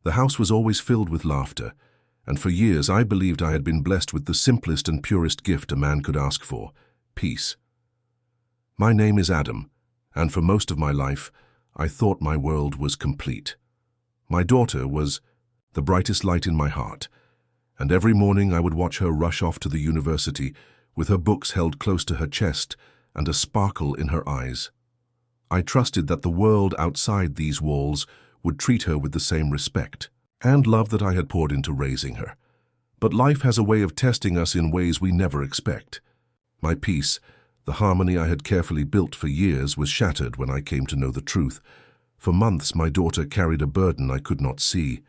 The house was always filled with laughter, and for years I believed I had been blessed with the simplest and purest gift a man could ask for: peace. My name is Adam, and for most of my life, I thought my world was complete. My daughter was the brightest light in my heart, and every morning I would watch her rush off to the university with her books held close to her chest and a sparkle in her eyes. I trusted that the world outside these walls would treat her with the same respect and love that I had poured into raising her. But life has a way of testing us in ways we never expect. My peace, the harmony I had carefully built for years, was shattered when I came to know the truth. For months, my daughter carried a burden I could not see.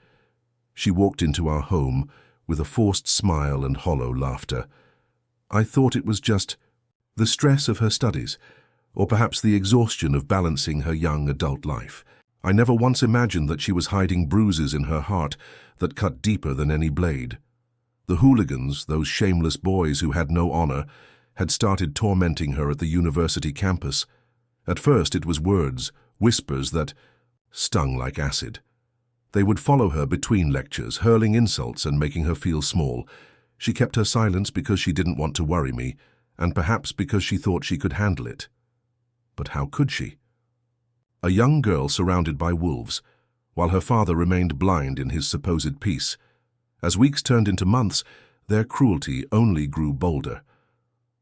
She walked into our home with a forced smile and hollow laughter. I thought it was just the stress of her studies, or perhaps the exhaustion of balancing her young adult life. I never once imagined that she was hiding bruises in her heart that cut deeper than any blade. The hooligans, those shameless boys who had no honor, had started tormenting her at the university campus. At first it was words, whispers that stung like acid. They would follow her between lectures, hurling insults and making her feel small. She kept her silence because she didn't want to worry me, and perhaps because she thought she could handle it. But how could she? A young girl surrounded by wolves, while her father remained blind in his supposed peace. As weeks turned into months, their cruelty only grew bolder.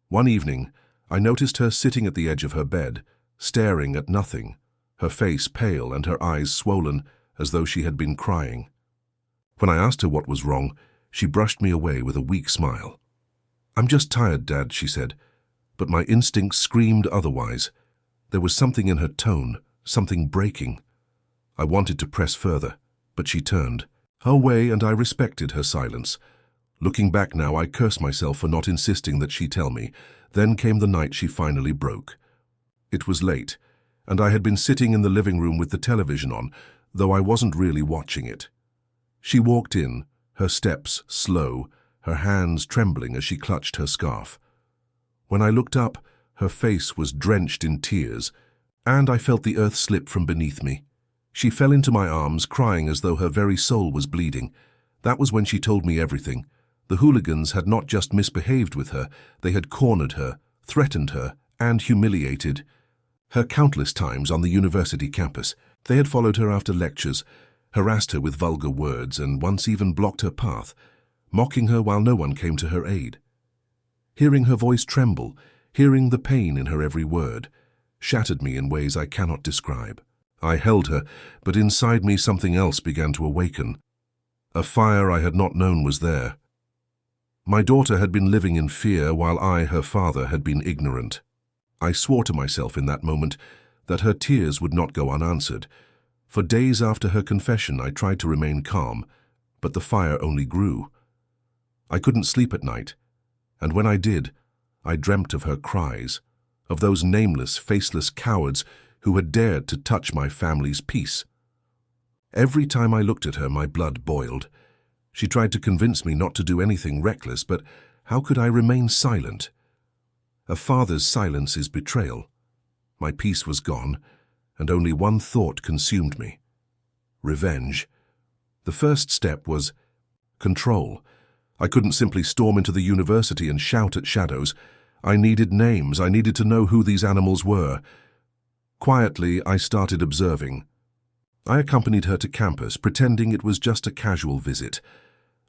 One evening, I noticed her sitting at the edge of her bed, staring at nothing, her face pale and her eyes swollen, as though she had been crying. When I asked her what was wrong, she brushed me away with a weak smile. "I'm just tired, Dad," she said, but my instincts screamed otherwise. There was something in her tone, something breaking. I wanted to press further, but she turned her way, and I respected her silence. Looking back now, I curse myself for not insisting that she tell me. Then came the night she finally broke. It was late, and I had been sitting in the living room with the television on, though I wasn't really watching it. She walked in, her steps slow, her hands trembling as she clutched her scarf. When I looked up, her face was drenched in tears, and I felt the earth slip from beneath me. She fell into my arms, crying as though her very soul was bleeding. That was when she told me everything. The hooligans had not just misbehaved with her, they had cornered her, threatened her, and humiliated her countless times on the university campus. They had followed her after lectures, harassed her with vulgar words, and once even blocked her path, mocking her while no one came to her aid. Hearing her voice tremble, hearing the pain in her every word, shattered me in ways I cannot describe. I held her, but inside me something else began to awaken. A fire I had not known was there. My daughter had been living in fear while I, her father, had been ignorant. I swore to myself in that moment that her tears would not go unanswered. For days after her confession, I tried to remain calm, but the fire only grew. I couldn't sleep at night, and when I did, I dreamt of her cries, of those nameless, faceless cowards who had dared to touch my family's peace. Every time I looked at her, my blood boiled. She tried to convince me not to do anything reckless, but how could I remain silent? A father's silence is betrayal. My peace was gone, and only one thought consumed me: revenge. The first step was control. I couldn't simply storm into the university and shout at shadows. I needed names. I needed to know who these animals were. Quietly, I started observing. I accompanied her to campus, pretending it was just a casual visit.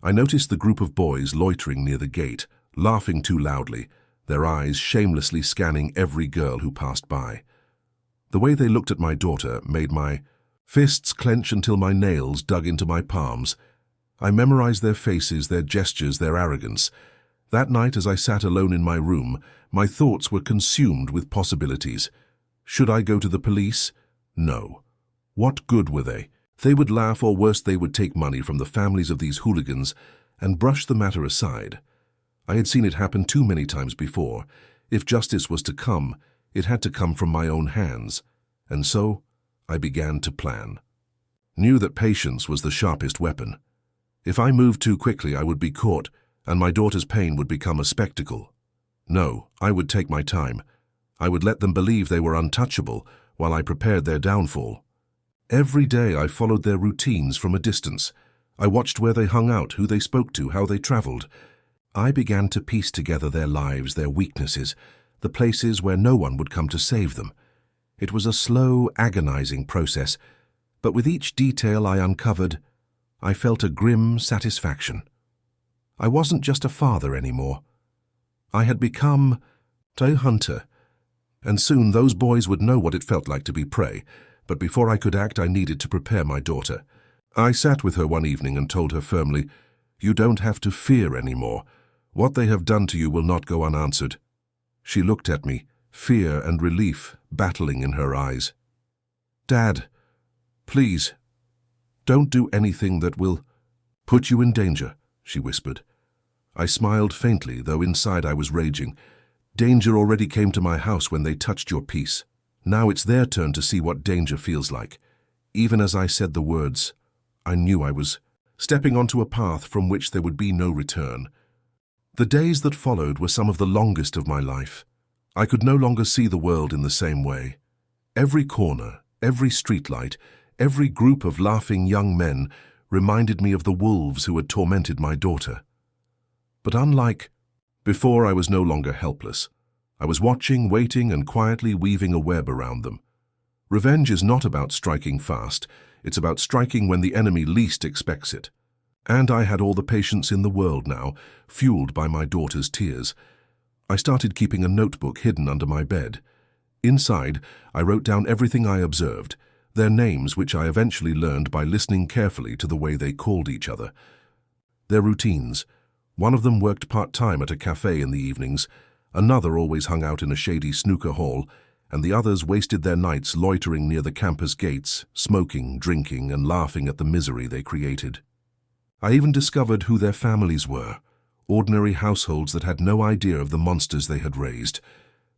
I noticed the group of boys loitering near the gate, laughing too loudly, their eyes shamelessly scanning every girl who passed by. The way they looked at my daughter made my fists clench until my nails dug into my palms. I memorized their faces, their gestures, their arrogance. That night, as I sat alone in my room, my thoughts were consumed with possibilities. Should I go to the police? No. What good were they? They would laugh, or worse, they would take money from the families of these hooligans and brush the matter aside. I had seen it happen too many times before. If justice was to come, it had to come from my own hands. And so, I began to plan. Knew that patience was the sharpest weapon. If I moved too quickly, I would be caught, and my daughter's pain would become a spectacle. No, I would take my time. I would let them believe they were untouchable while I prepared their downfall. Every day I followed their routines from a distance. I watched where they hung out, who they spoke to, how they traveled. I began to piece together their lives, their weaknesses, the places where no one would come to save them. It was a slow, agonizing process, but with each detail I uncovered, I felt a grim satisfaction. I wasn't just a father anymore. I had become a hunter, and soon those boys would know what it felt like to be prey. But before I could act, I needed to prepare my daughter. I sat with her one evening and told her firmly, "You don't have to fear anymore. What they have done to you will not go unanswered." She looked at me, fear and relief battling in her eyes. "Dad, please, don't do anything that will put you in danger," she whispered. I smiled faintly, though inside I was raging. Danger already came to my house when they touched your peace. Now it's their turn to see what danger feels like. Even as I said the words, I knew I was stepping onto a path from which there would be no return. The days that followed were some of the longest of my life. I could no longer see the world in the same way. Every corner, every streetlight, every group of laughing young men reminded me of the wolves who had tormented my daughter. But unlike before, I was no longer helpless. I was watching, waiting, and quietly weaving a web around them. Revenge is not about striking fast. It's about striking when the enemy least expects it. And I had all the patience in the world now, fueled by my daughter's tears. I started keeping a notebook hidden under my bed. Inside, I wrote down everything I observed, their names which I eventually learned by listening carefully to the way they called each other. Their routines. One of them worked part-time at a cafe in the evenings, another always hung out in a shady snooker hall, and the others wasted their nights loitering near the campus gates, smoking, drinking, and laughing at the misery they created. I even discovered who their families were, ordinary households that had no idea of the monsters they had raised.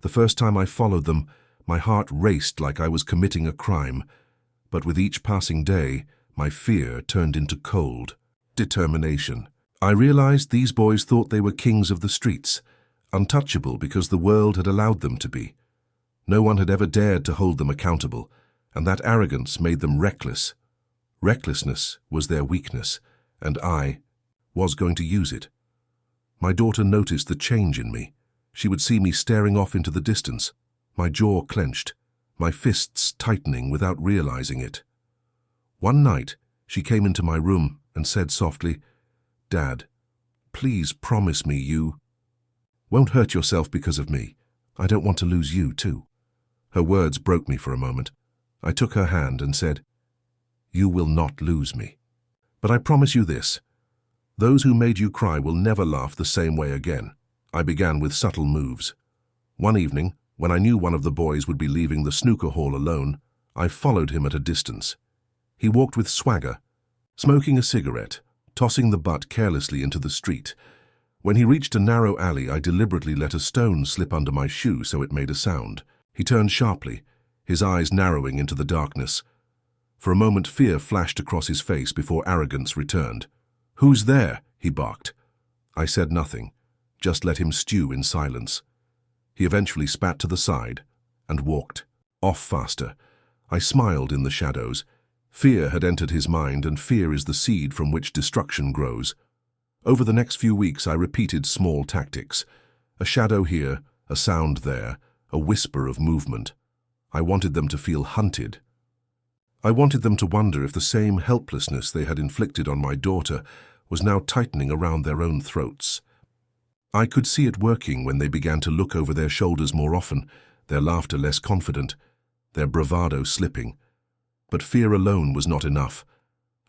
The first time I followed them, my heart raced like I was committing a crime, but with each passing day, my fear turned into cold determination. I realized these boys thought they were kings of the streets, untouchable because the world had allowed them to be. No one had ever dared to hold them accountable, and that arrogance made them reckless. Recklessness was their weakness, and I was going to use it. My daughter noticed the change in me. She would see me staring off into the distance, my jaw clenched, my fists tightening without realizing it. One night, she came into my room and said softly, "Dad, please promise me you won't hurt yourself because of me. I don't want to lose you, too." Her words broke me for a moment. I took her hand and said, "You will not lose me. But I promise you this. Those who made you cry will never laugh the same way again." I began with subtle moves. One evening, when I knew one of the boys would be leaving the snooker hall alone, I followed him at a distance. He walked with swagger, smoking a cigarette, tossing the butt carelessly into the street. When he reached a narrow alley, I deliberately let a stone slip under my shoe so it made a sound. He turned sharply, his eyes narrowing into the darkness. For a moment, fear flashed across his face before arrogance returned. "Who's there?" he barked. I said nothing, just let him stew in silence. He eventually spat to the side and walked off faster. I smiled in the shadows. Fear had entered his mind, and fear is the seed from which destruction grows. Over the next few weeks, I repeated small tactics. A shadow here, a sound there, a whisper of movement. I wanted them to feel hunted. I wanted them to wonder if the same helplessness they had inflicted on my daughter was now tightening around their own throats. I could see it working when they began to look over their shoulders more often, their laughter less confident, their bravado slipping. But fear alone was not enough.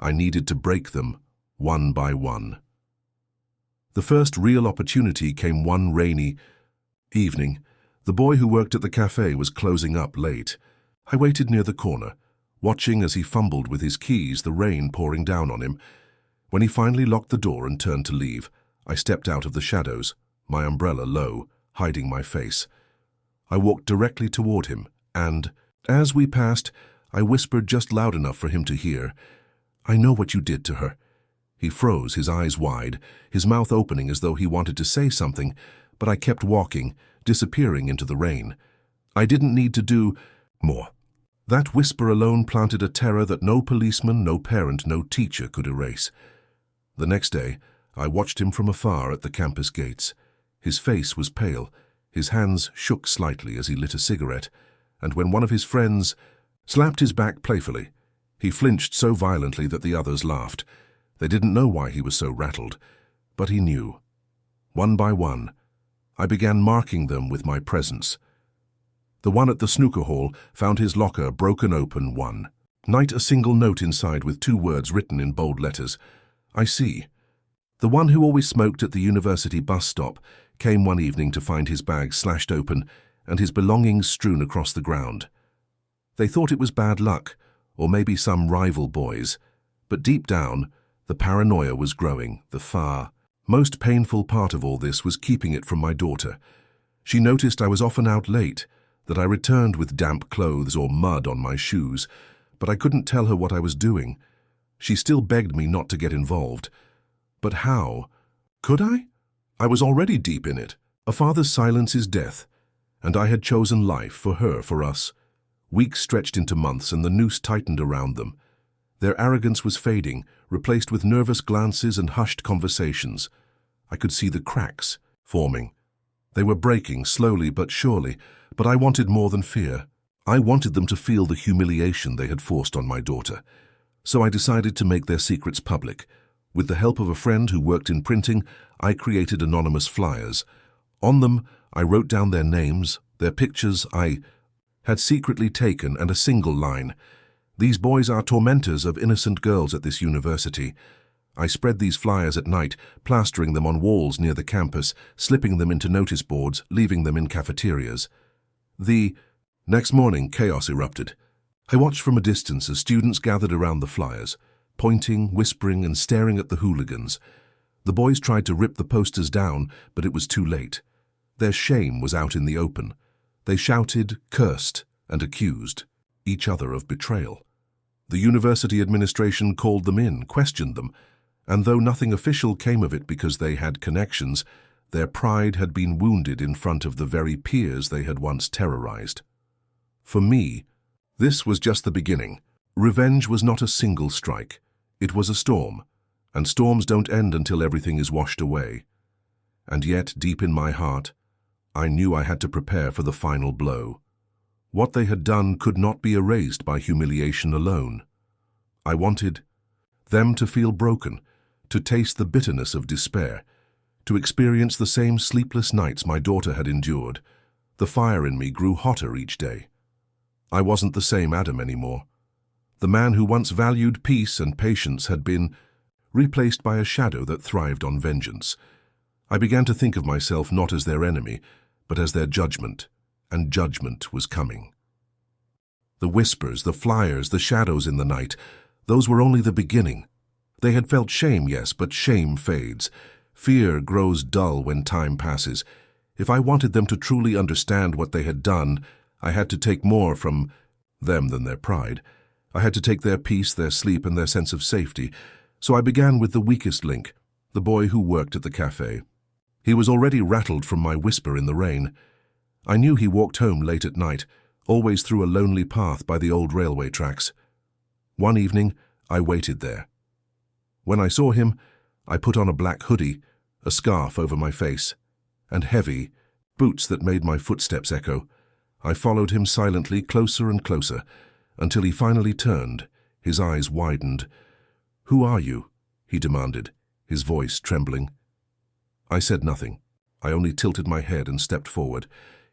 I needed to break them, one by one. The first real opportunity came one rainy evening. The boy who worked at the cafe was closing up late. I waited near the corner, watching as he fumbled with his keys, the rain pouring down on him. When he finally locked the door and turned to leave, I stepped out of the shadows, my umbrella low, hiding my face. I walked directly toward him, and, as we passed, I whispered just loud enough for him to hear, "I know what you did to her." He froze, his eyes wide, his mouth opening as though he wanted to say something, but I kept walking, disappearing into the rain. I didn't need to do more. That whisper alone planted a terror that no policeman, no parent, no teacher could erase. The next day, I watched him from afar at the campus gates. His face was pale, his hands shook slightly as he lit a cigarette, and when one of his friends slapped his back playfully, he flinched so violently that the others laughed. They didn't know why he was so rattled, but he knew. One by one, I began marking them with my presence. The one at the snooker hall found his locker broken open. One night, a single note inside with 2 words written in bold letters. I see. The one who always smoked at the university bus stop came one evening to find his bag slashed open and his belongings strewn across the ground. They thought it was bad luck, or maybe some rival boys, but deep down, the paranoia was growing. The far most painful part of all this was keeping it from my daughter. She noticed I was often out late, that I returned with damp clothes or mud on my shoes, but I couldn't tell her what I was doing. She still begged me not to get involved. But how? Could I? I was already deep in it. A father's silence is death, and I had chosen life for her, for us. Weeks stretched into months, and the noose tightened around them. Their arrogance was fading, replaced with nervous glances and hushed conversations. I could see the cracks forming. They were breaking, slowly but surely, but I wanted more than fear. I wanted them to feel the humiliation they had forced on my daughter. So I decided to make their secrets public. With the help of a friend who worked in printing, I created anonymous flyers. On them, I wrote down their names, their pictures I had secretly taken, and a single line: "These boys are tormentors of innocent girls at this university." I spread these flyers at night, plastering them on walls near the campus, slipping them into notice boards, leaving them in cafeterias. The next morning, chaos erupted. I watched from a distance as students gathered around the flyers, pointing, whispering, and staring at the hooligans. The boys tried to rip the posters down, but it was too late. Their shame was out in the open. They shouted, cursed, and accused each other of betrayal. The university administration called them in, questioned them, and though nothing official came of it because they had connections, their pride had been wounded in front of the very peers they had once terrorized. For me, this was just the beginning. Revenge was not a single strike. It was a storm, and storms don't end until everything is washed away. And yet, deep in my heart, I knew I had to prepare for the final blow. What they had done could not be erased by humiliation alone. I wanted them to feel broken, to taste the bitterness of despair, to experience the same sleepless nights my daughter had endured. The fire in me grew hotter each day. I wasn't the same Adam anymore. The man who once valued peace and patience had been replaced by a shadow that thrived on vengeance. I began to think of myself not as their enemy, but as their judgment, and judgment was coming. The whispers, the flyers, the shadows in the night, those were only the beginning. They had felt shame, yes, but shame fades. Fear grows dull when time passes. If I wanted them to truly understand what they had done, I had to take more from them than their pride. I had to take their peace, their sleep, and their sense of safety. So I began with the weakest link, the boy who worked at the cafe. He was already rattled from my whisper in the rain. I knew he walked home late at night, always through a lonely path by the old railway tracks. One evening, I waited there. When I saw him, I put on a black hoodie, a scarf over my face, and heavy boots that made my footsteps echo. I followed him silently, closer and closer, until he finally turned, his eyes widened. "Who are you?" he demanded, his voice trembling. I said nothing. I only tilted my head and stepped forward.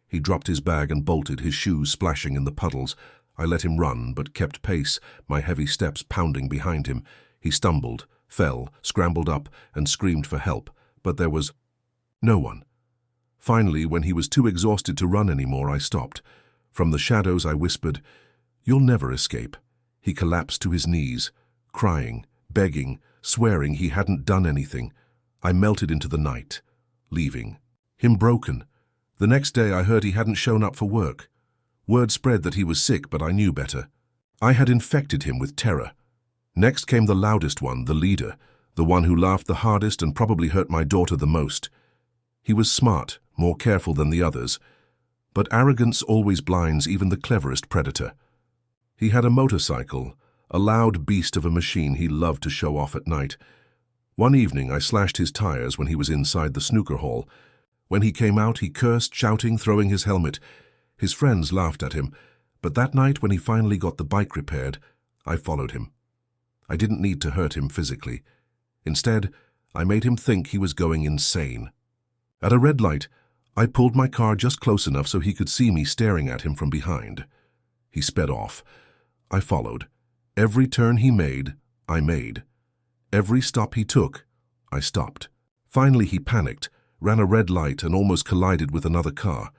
He dropped his bag and bolted, his shoes splashing in the puddles. I let him run, but kept pace, my heavy steps pounding behind him. He stumbled, fell, scrambled up, and screamed for help, but there was no one. Finally, when he was too exhausted to run anymore, I stopped. From the shadows I whispered, "You'll never escape." He collapsed to his knees, crying, begging, swearing he hadn't done anything. I melted into the night, leaving him broken. The next day I heard he hadn't shown up for work. Word spread that he was sick, but I knew better. I had infected him with terror. Next came the loudest one, the leader, the one who laughed the hardest and probably hurt my daughter the most. He was smart, more careful than the others, but arrogance always blinds even the cleverest predator. He had a motorcycle, a loud beast of a machine he loved to show off at night. One evening I slashed his tires when he was inside the snooker hall. When he came out, he cursed, shouting, throwing his helmet. His friends laughed at him, but that night when he finally got the bike repaired, I followed him. I didn't need to hurt him physically. Instead, I made him think he was going insane. At a red light, I pulled my car just close enough so he could see me staring at him from behind. He sped off. I followed. Every turn he made, I made. Every stop he took, I stopped. Finally he panicked, ran a red light and almost collided with another car.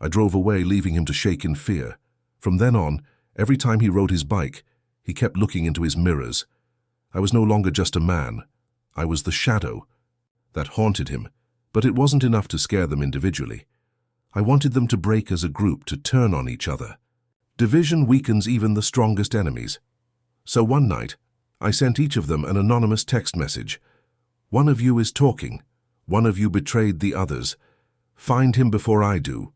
I drove away, leaving him to shake in fear. From then on, every time he rode his bike, he kept looking into his mirrors. I was no longer just a man. I was the shadow. That haunted him, but it wasn't enough to scare them individually. I wanted them to break as a group, to turn on each other. Division weakens even the strongest enemies. So one night, I sent each of them an anonymous text message. One of you is talking. One of you betrayed the others. Find him before I do.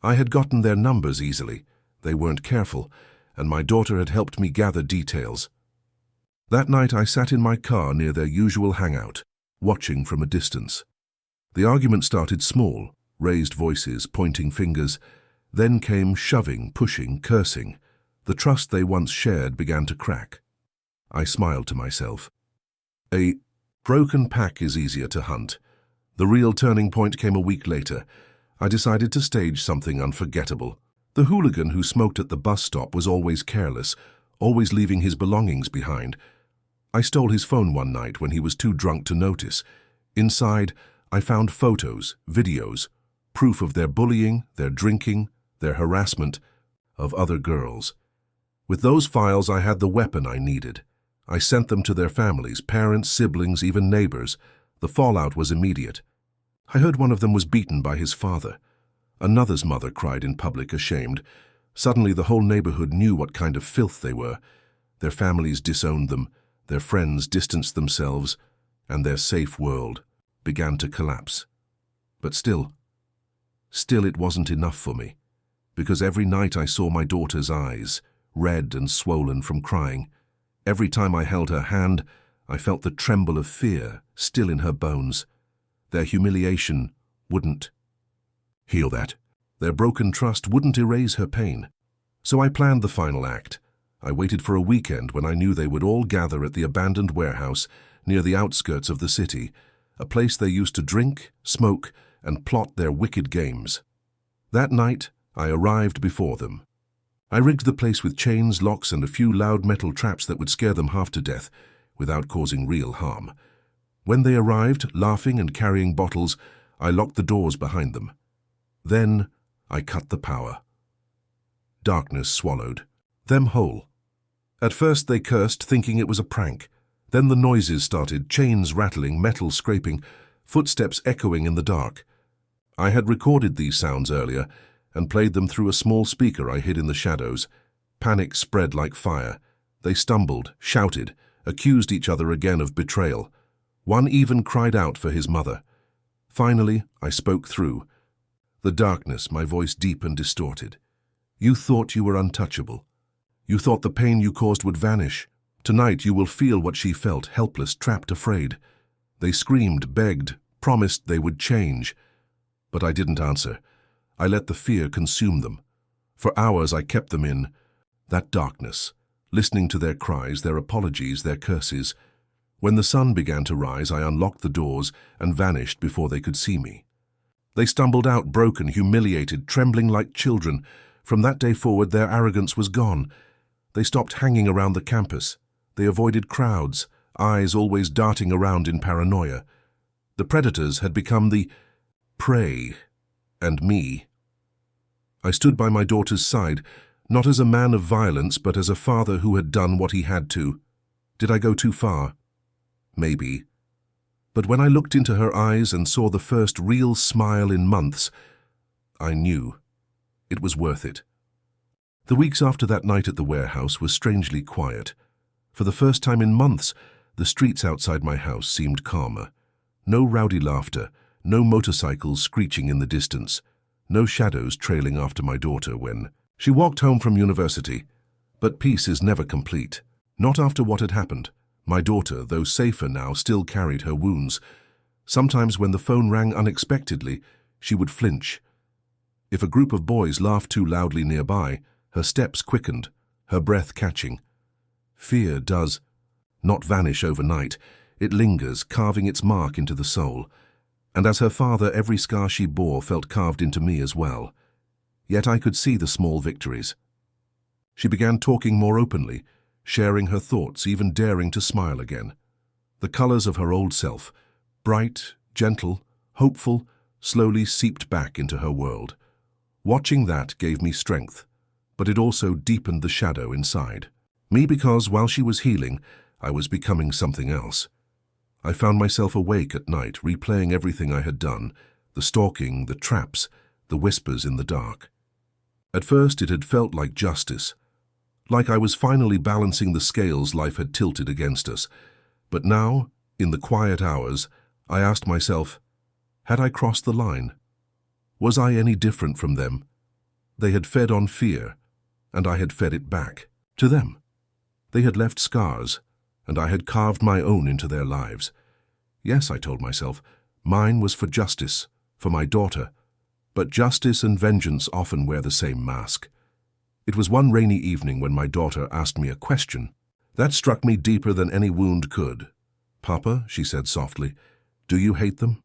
I had gotten their numbers easily. They weren't careful, and my daughter had helped me gather details. That night I sat in my car near their usual hangout, watching from a distance. The argument started small, raised voices, pointing fingers. Then came shoving, pushing, cursing. The trust they once shared began to crack. I smiled to myself. A broken pack is easier to hunt. The real turning point came a week later. I decided to stage something unforgettable. The hooligan who smoked at the bus stop was always careless, always leaving his belongings behind. I stole his phone one night when he was too drunk to notice. Inside, I found photos, videos, proof of their bullying, their drinking, their harassment of other girls. With those files, I had the weapon I needed. I sent them to their families, parents, siblings, even neighbors. The fallout was immediate. I heard one of them was beaten by his father. Another's mother cried in public, ashamed. Suddenly the whole neighborhood knew what kind of filth they were. Their families disowned them, their friends distanced themselves, and their safe world began to collapse. But still it wasn't enough for me, because every night I saw my daughter's eyes, red and swollen from crying. Every time I held her hand, I felt the tremble of fear still in her bones. Their humiliation wouldn't heal that. Their broken trust wouldn't erase her pain. So I planned the final act. I waited for a weekend when I knew they would all gather at the abandoned warehouse near the outskirts of the city, a place they used to drink, smoke, and plot their wicked games. That night, I arrived before them. I rigged the place with chains, locks, and a few loud metal traps that would scare them half to death without causing real harm. When they arrived, laughing and carrying bottles, I locked the doors behind them. Then I cut the power. Darkness swallowed them whole. At first they cursed, thinking it was a prank. Then the noises started, chains rattling, metal scraping, footsteps echoing in the dark. I had recorded these sounds earlier and played them through a small speaker I hid in the shadows. Panic spread like fire. They stumbled, shouted, accused each other again of betrayal. One even cried out for his mother. Finally, I spoke through the darkness, my voice deep and distorted. You thought you were untouchable. You thought the pain you caused would vanish. Tonight you will feel what she felt, helpless, trapped, afraid. They screamed, begged, promised they would change. But I didn't answer. I let the fear consume them. For hours I kept them in that darkness, listening to their cries, their apologies, their curses. When the sun began to rise, I unlocked the doors and vanished before they could see me. They stumbled out, broken, humiliated, trembling like children. From that day forward, their arrogance was gone. They stopped hanging around the campus. They avoided crowds, eyes always darting around in paranoia. The predators had become the prey, and me. I stood by my daughter's side, not as a man of violence, but as a father who had done what he had to. Did I go too far? Maybe. But when I looked into her eyes and saw the first real smile in months, I knew it was worth it. The weeks after that night at the warehouse were strangely quiet. For the first time in months, the streets outside my house seemed calmer. No rowdy laughter, no motorcycles screeching in the distance, no shadows trailing after my daughter when she walked home from university. But peace is never complete. Not after what had happened. My daughter, though safer now, still carried her wounds. Sometimes when the phone rang unexpectedly, she would flinch. If a group of boys laughed too loudly nearby, her steps quickened, her breath catching. Fear does not vanish overnight. It lingers, carving its mark into the soul. And as her father, every scar she bore felt carved into me as well. Yet I could see the small victories. She began talking more openly, sharing her thoughts, even daring to smile again. The colors of her old self, bright, gentle, hopeful, slowly seeped back into her world. Watching that gave me strength, but it also deepened the shadow inside. Me because, while she was healing, I was becoming something else. I found myself awake at night, replaying everything I had done, the stalking, the traps, the whispers in the dark. At first it had felt like justice, like I was finally balancing the scales life had tilted against us. But now, in the quiet hours, I asked myself, had I crossed the line? Was I any different from them? They had fed on fear, and I had fed it back, to them. They had left scars, and I had carved my own into their lives. Yes, I told myself, mine was for justice, for my daughter. But justice and vengeance often wear the same mask. It was one rainy evening when my daughter asked me a question. That struck me deeper than any wound could. "Papa," she said softly, "do you hate them?"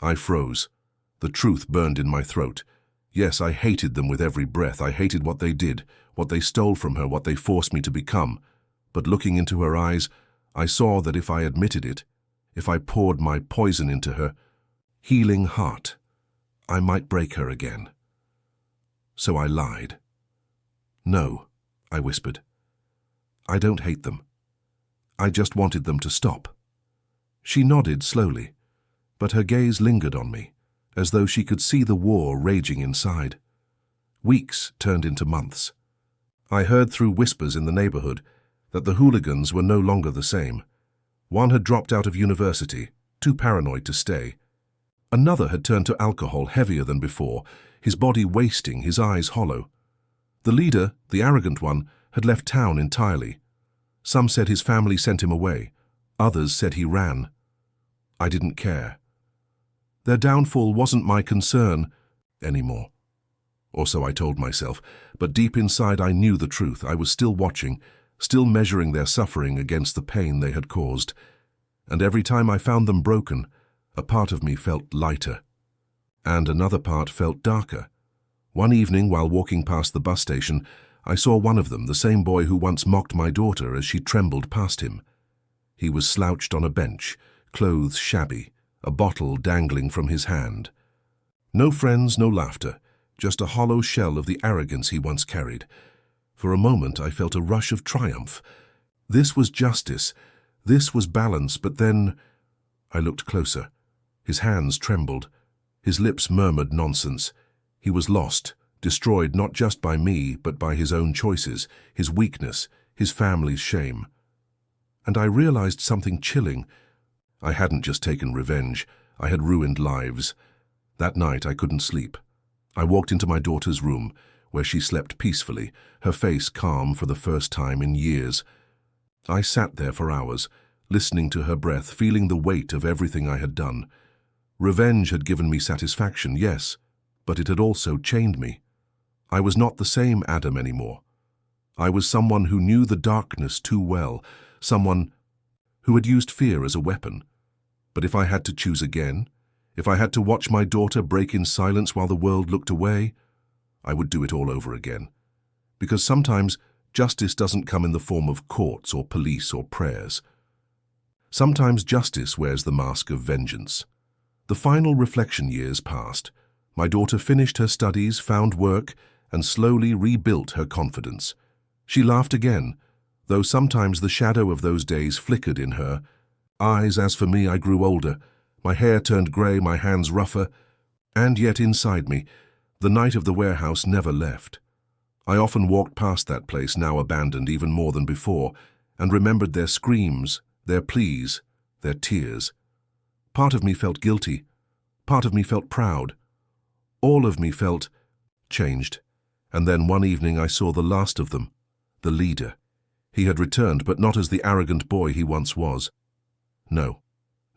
I froze. The truth burned in my throat. Yes, I hated them with every breath. I hated what they did, what they stole from her, what they forced me to become. But looking into her eyes, I saw that if I admitted it, if I poured my poison into her healing heart, I might break her again. So I lied. "No," I whispered. "I don't hate them. I just wanted them to stop." She nodded slowly, but her gaze lingered on me, as though she could see the war raging inside. Weeks turned into months. I heard through whispers in the neighborhood that the hooligans were no longer the same. One had dropped out of university, too paranoid to stay. Another had turned to alcohol, heavier than before, his body wasting, his eyes hollow. The leader, the arrogant one, had left town entirely. Some said his family sent him away. Others said he ran. I didn't care. Their downfall wasn't my concern anymore. Or so I told myself, but deep inside I knew the truth. I was still watching, still measuring their suffering against the pain they had caused. And every time I found them broken, a part of me felt lighter. And another part felt darker. One evening, while walking past the bus station, I saw one of them, the same boy who once mocked my daughter as she trembled past him. He was slouched on a bench, clothes shabby, a bottle dangling from his hand. No friends, no laughter, just a hollow shell of the arrogance he once carried. For a moment I felt a rush of triumph. This was justice, this was balance, but then I looked closer. His hands trembled, his lips murmured nonsense. He was lost, destroyed not just by me, but by his own choices, his weakness, his family's shame. And I realized something chilling. I hadn't just taken revenge, I had ruined lives. That night I couldn't sleep. I walked into my daughter's room, where she slept peacefully, her face calm for the first time in years. I sat there for hours, listening to her breath, feeling the weight of everything I had done. Revenge had given me satisfaction, yes, but it had also chained me. I was not the same Adam anymore. I was someone who knew the darkness too well, someone who had used fear as a weapon. But if I had to choose again, if I had to watch my daughter break in silence while the world looked away, I would do it all over again. Because sometimes justice doesn't come in the form of courts or police or prayers. Sometimes justice wears the mask of vengeance. The final reflection years passed. My daughter finished her studies, found work, and slowly rebuilt her confidence. She laughed again, though sometimes the shadow of those days flickered in her eyes. As for me, I grew older. My hair turned grey, my hands rougher, and yet inside me, the night of the warehouse never left. I often walked past that place, now abandoned even more than before, and remembered their screams, their pleas, their tears. Part of me felt guilty. Part of me felt proud. All of me felt changed. And then one evening I saw the last of them. the leader. He had returned, but not as the arrogant boy he once was. No.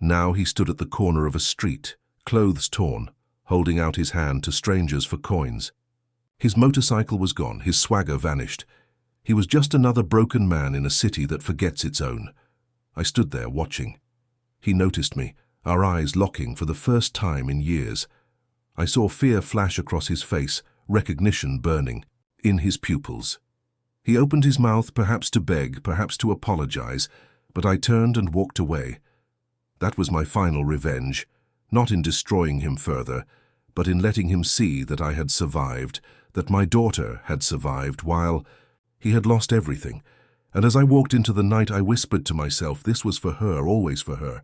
Now he stood at the corner of a street, clothes torn, holding out his hand to strangers for coins. His motorcycle was gone, his swagger vanished. He was just another broken man in a city that forgets its own. I stood there watching. He noticed me, our eyes locking for the first time in years. I saw fear flash across his face, recognition burning in his pupils. He opened his mouth, perhaps to beg, perhaps to apologize, but I turned and walked away. That was my final revenge, not in destroying him further, but in letting him see that I had survived, that my daughter had survived while he had lost everything. And as I walked into the night, I whispered to myself, this was for her, always for her.